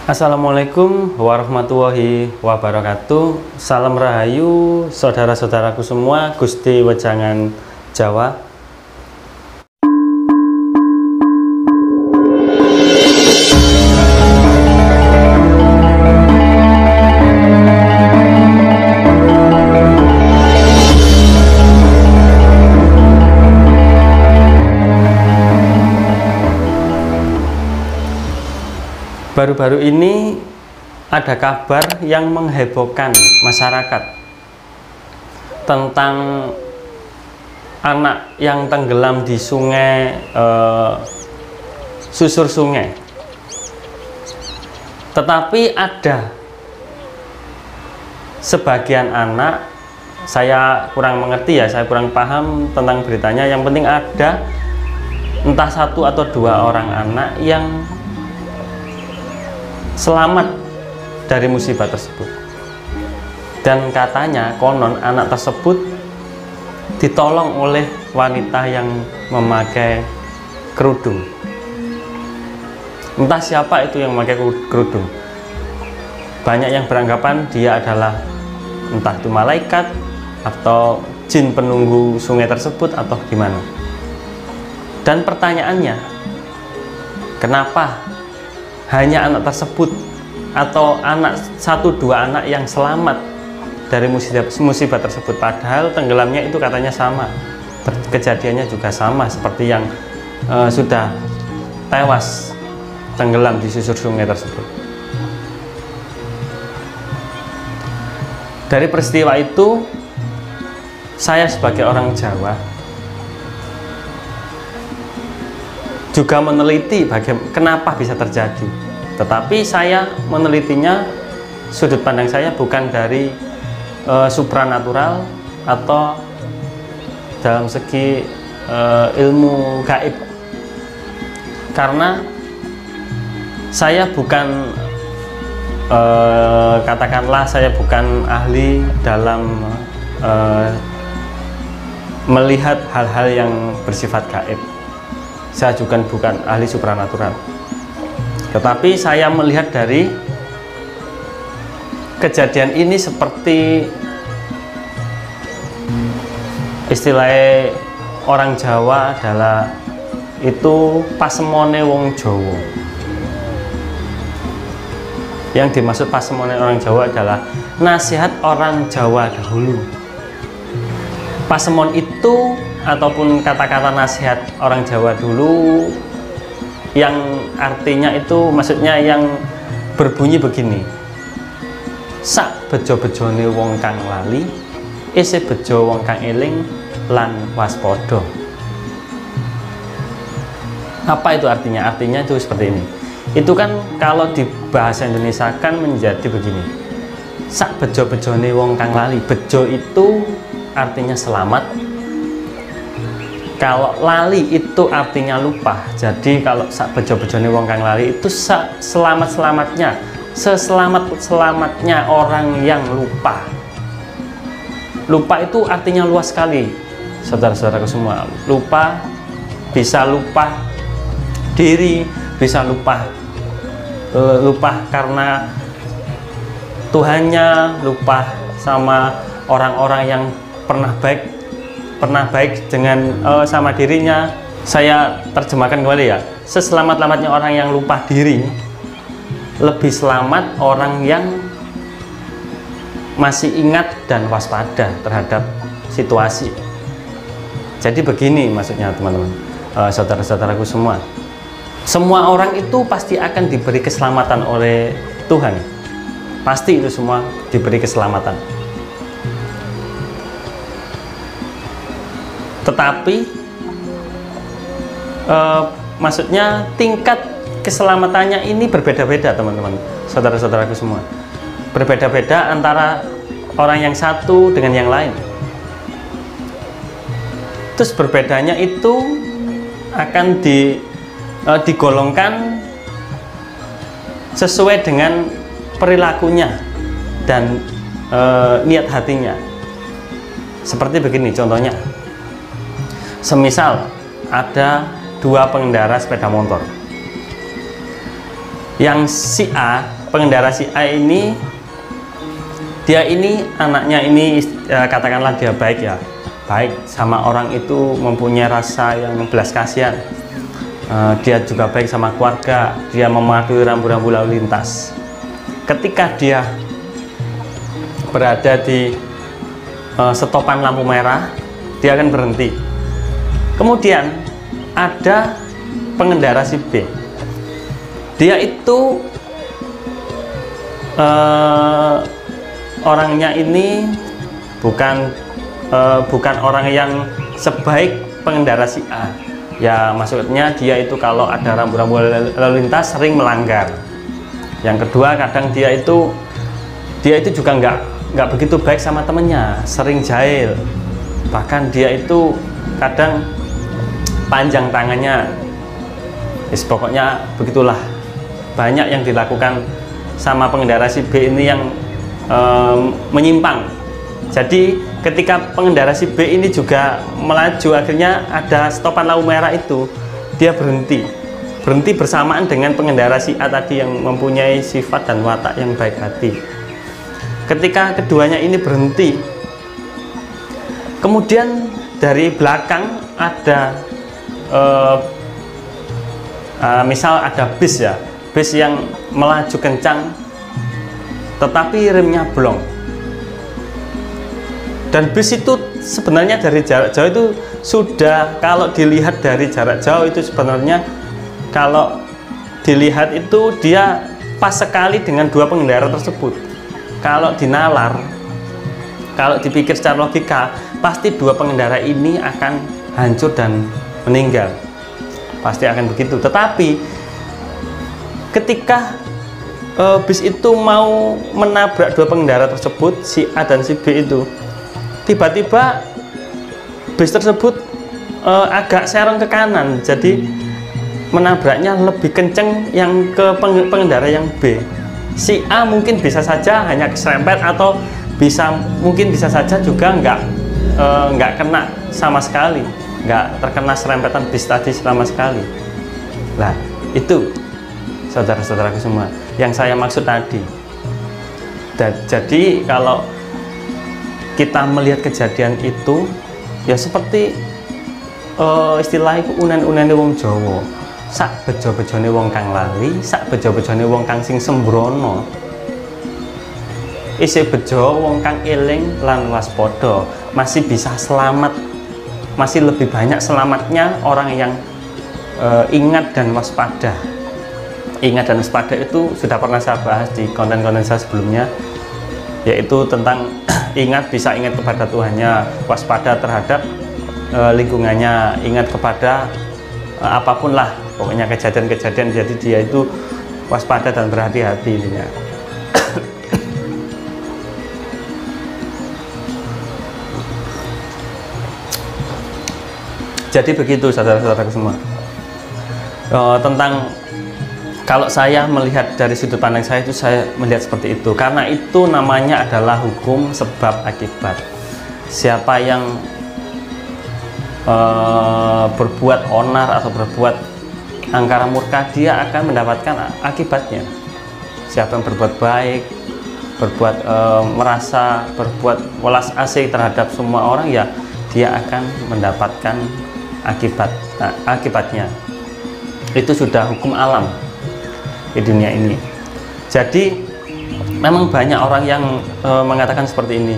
Assalamualaikum warahmatullahi wabarakatuh. Salam rahayu saudara-saudaraku semua, Gusti Wejangan Jawa. Baru-baru ini ada kabar yang menghebohkan masyarakat tentang anak yang tenggelam di sungai, susur sungai. Tetapi ada sebagian anak, saya kurang mengerti ya, saya kurang paham tentang beritanya. Yang penting ada entah satu atau dua orang anak yang selamat dari musibah tersebut, dan katanya konon anak tersebut ditolong oleh wanita yang memakai kerudung. Entah siapa itu yang memakai kerudung. Banyak yang beranggapan dia adalah entah itu malaikat atau jin penunggu sungai tersebut atau gimana. Dan pertanyaannya, kenapa hanya anak tersebut atau satu dua anak yang selamat dari musibah tersebut, padahal tenggelamnya itu katanya sama, kejadiannya juga sama seperti yang sudah tewas tenggelam di susur sungai tersebut. Dari peristiwa itu, saya sebagai orang Jawa juga meneliti kenapa bisa terjadi, tetapi saya menelitinya, sudut pandang saya bukan dari supranatural atau dalam segi ilmu gaib, karena saya bukan katakanlah saya bukan ahli dalam melihat hal-hal yang bersifat gaib. Saya juga bukan ahli supranatural, tetapi saya melihat dari kejadian ini seperti istilahnya orang Jawa adalah itu pasemone wong Jawa. Yang dimaksud pasemone orang Jawa adalah nasihat orang Jawa dahulu. Pasemon itu ataupun kata-kata nasihat orang Jawa dulu yang artinya itu maksudnya yang berbunyi begini: sak bejo-bejone wong kang lali, isih bejo wong kang eling lan waspada. Apa itu artinya? Artinya itu seperti ini. Itu kan kalau di bahasa Indonesia kan menjadi begini: sak bejo-bejone wong kang lali. Bejo itu artinya selamat. Kalau lali itu artinya lupa. Jadi kalau sak bejo-bejone wong kang lali itu selamat-selamatnya, seselamat-selamatnya orang yang lupa. Lupa itu artinya luas sekali, saudara-saudaraku semua. Lupa, bisa lupa diri, bisa lupa karena Tuhannya, lupa sama orang-orang yang pernah baik dengan sama dirinya. Saya terjemahkan kembali ya, seselamat-lamatnya orang yang lupa diri, lebih selamat orang yang masih ingat dan waspada terhadap situasi. Jadi begini maksudnya teman-teman, saudara-saudaraku semua, semua orang itu pasti akan diberi keselamatan oleh Tuhan. Pasti itu semua diberi keselamatan. Tetapi maksudnya tingkat keselamatannya ini berbeda-beda teman-teman, saudara-saudaraku semua. Berbeda-beda antara orang yang satu dengan yang lain. Terus berbedanya itu akan digolongkan sesuai dengan perilakunya dan niat hatinya. Seperti begini contohnya. Semisal ada dua pengendara sepeda motor. Yang si A, pengendara si A ini, dia ini anaknya ini katakanlah dia baik ya, baik sama orang itu, mempunyai rasa yang belas kasihan. Dia juga baik sama keluarga, dia mematuhi rambu-rambu lalu lintas. Ketika dia berada di stopan lampu merah, dia akan berhenti. Kemudian ada pengendara si B, dia itu orangnya ini bukan orang yang sebaik pengendara si A. Ya maksudnya dia itu kalau ada rambu-rambu lalu lintas sering melanggar. Yang kedua, kadang dia itu juga nggak begitu baik sama temennya, sering jahil. Bahkan dia itu kadang panjang tangannya. Pokoknya begitulah, banyak yang dilakukan sama pengendara si B ini yang menyimpang. Jadi ketika pengendara si B ini juga melaju, akhirnya ada stopan lampu merah itu, dia berhenti bersamaan dengan pengendara si A tadi yang mempunyai sifat dan watak yang baik hati. Ketika keduanya ini berhenti, kemudian dari belakang ada misal ada bis ya, bis yang melaju kencang tetapi remnya blong. Dan bis itu sebenarnya dari jarak jauh itu sudah, kalau dilihat dari jarak jauh itu sebenarnya kalau dilihat itu dia pas sekali dengan dua pengendara tersebut. Kalau dinalar, kalau dipikir secara logika, pasti dua pengendara ini akan hancur dan meninggal. Pasti akan begitu. Tetapi ketika bis itu mau menabrak dua pengendara tersebut, si A dan si B itu, tiba-tiba bis tersebut agak serong ke kanan, jadi menabraknya lebih kenceng yang ke pengendara yang B. Si A mungkin bisa saja hanya keserempet, atau mungkin bisa saja juga nggak kena sama sekali, nggak terkena serempetan bis tadi sama sekali. Nah itu saudara-saudaraku semua yang saya maksud tadi. Jadi kalau kita melihat kejadian itu ya seperti istilahnya unen-unene wong Jawa, sak bejo-bejone wong kang lali, sak bejo-bejone wong kang sing sembrono, isih bejo wong kang eling lan waspada. Masih bisa selamat, masih lebih banyak selamatnya orang yang ingat dan waspada. Ingat dan waspada itu sudah pernah saya bahas di konten-konten saya sebelumnya, yaitu tentang ingat, bisa ingat kepada Tuhannya, waspada terhadap lingkungannya, ingat kepada apapun lah, pokoknya kejadian-kejadian. Jadi dia itu waspada dan berhati-hati intinya. Jadi begitu saudara-saudara semua, tentang kalau saya melihat dari sudut pandang saya itu, saya melihat seperti itu. Karena itu namanya adalah hukum sebab akibat. Siapa yang berbuat onar atau berbuat angkara murka, dia akan mendapatkan akibatnya. Siapa yang berbuat baik, berbuat berbuat welas asih terhadap semua orang, ya dia akan mendapatkan akibatnya. Itu sudah hukum alam di dunia ini. Jadi memang banyak orang yang mengatakan seperti ini,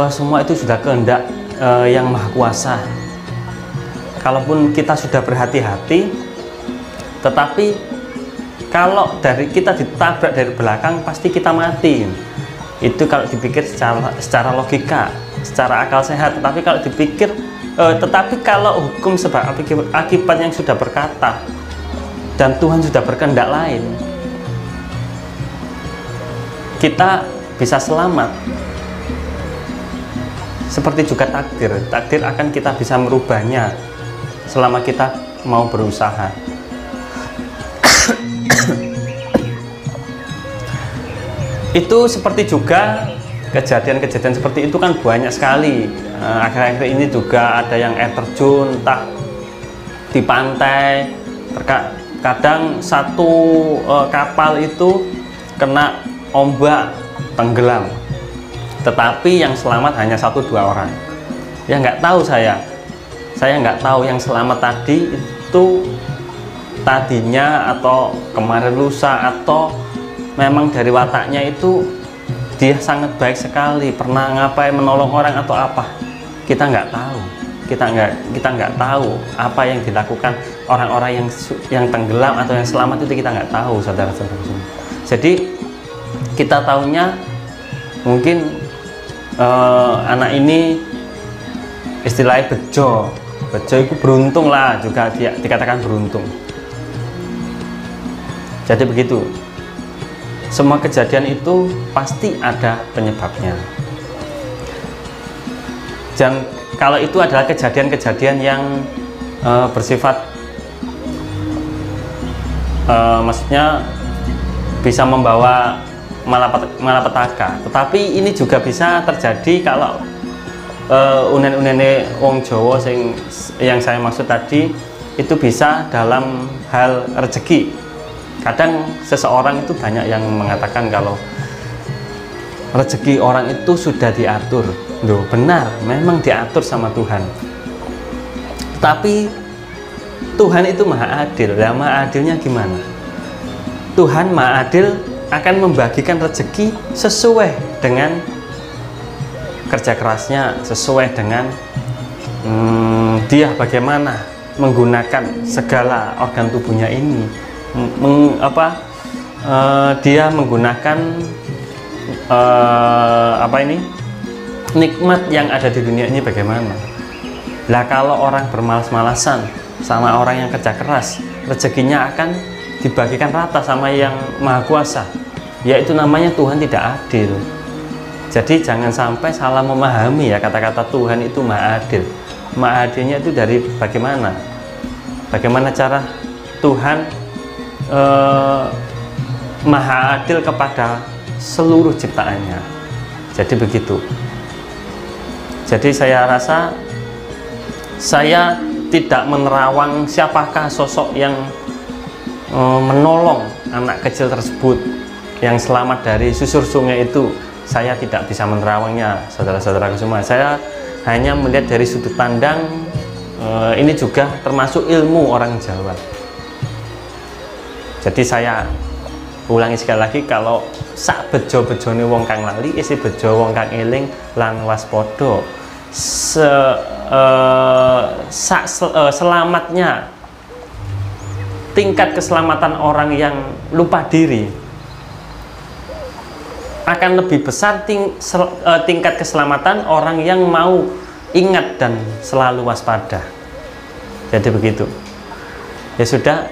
semua itu sudah kehendak yang maha kuasa. Kalaupun kita sudah berhati-hati, tetapi kalau kita ditabrak dari belakang, pasti kita mati. Itu kalau dipikir secara logika, secara akal sehat. Tetapi kalau hukum sebab akibat yang sudah berkata dan Tuhan sudah berkehendak lain, kita bisa selamat. Seperti juga takdir akan kita bisa merubahnya selama kita mau berusaha. Itu seperti juga kejadian-kejadian seperti itu kan banyak sekali. Akhir-akhir ini juga ada yang air terjun, entah di pantai, kadang satu kapal itu kena ombak tenggelam, tetapi yang selamat hanya 1-2 orang. Ya nggak tahu saya nggak tahu yang selamat tadi itu tadinya atau kemarin lusa, atau memang dari wataknya itu dia sangat baik sekali, pernah ngapain menolong orang atau apa, kita nggak tahu. Kita nggak tahu apa yang dilakukan orang-orang yang tenggelam atau yang selamat itu, kita nggak tahu, saudara-saudara semua. Jadi kita tahunya mungkin anak ini istilahnya bejo itu beruntung lah, juga dia dikatakan beruntung. Jadi begitu, semua kejadian itu pasti ada penyebabnya. Dan kalau itu adalah kejadian-kejadian yang bersifat maksudnya bisa membawa malapetaka, tetapi ini juga bisa terjadi kalau unen-unene wong Jawa yang saya maksud tadi itu bisa dalam hal rezeki. Kadang seseorang itu banyak yang mengatakan kalau rezeki orang itu sudah diatur. Loh, benar, memang diatur sama Tuhan. Tapi Tuhan itu maha adil. Lah, maha adilnya gimana? Tuhan maha adil akan membagikan rezeki sesuai dengan kerja kerasnya, sesuai dengan dia bagaimana menggunakan segala organ tubuhnya ini, dia menggunakan nikmat yang ada di dunia ini bagaimana. Lah, kalau orang bermalas-malasan sama orang yang kerja keras, rezekinya akan dibagikan rata sama yang maha kuasa, yaitu namanya Tuhan tidak adil. Jadi jangan sampai salah memahami ya kata-kata Tuhan itu maha adil. Maha adilnya itu dari bagaimana? Bagaimana cara Tuhan maha adil kepada seluruh ciptaannya. Jadi begitu. Jadi saya rasa saya tidak menerawang siapakah sosok yang menolong anak kecil tersebut yang selamat dari susur sungai itu. Saya tidak bisa menerawangnya, saudara-saudara semua. Saya hanya melihat dari sudut pandang ini juga termasuk ilmu orang Jawa. Jadi saya ulangi sekali lagi, kalau sak bejo-bejone wong kang lali isi bejo wong kang eling lan waspada. Selamatnya, tingkat keselamatan orang yang lupa diri akan lebih besar tingkat keselamatan orang yang mau ingat dan selalu waspada. Jadi begitu. Ya sudah,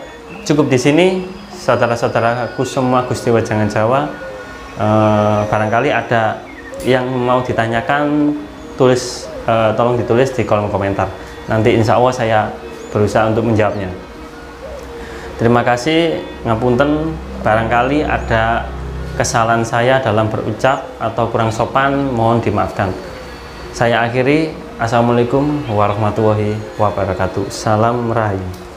cukup di sini saudara-saudaraku semua Gusti Wejangan Jawa. Barangkali ada yang mau ditanyakan, tolong ditulis di kolom komentar. Nanti insya Allah saya berusaha untuk menjawabnya. Terima kasih, ngapunten barangkali ada kesalahan saya dalam berucap atau kurang sopan, mohon dimaafkan. Saya akhiri, assalamualaikum warahmatullahi wabarakatuh. Salam Rahayu.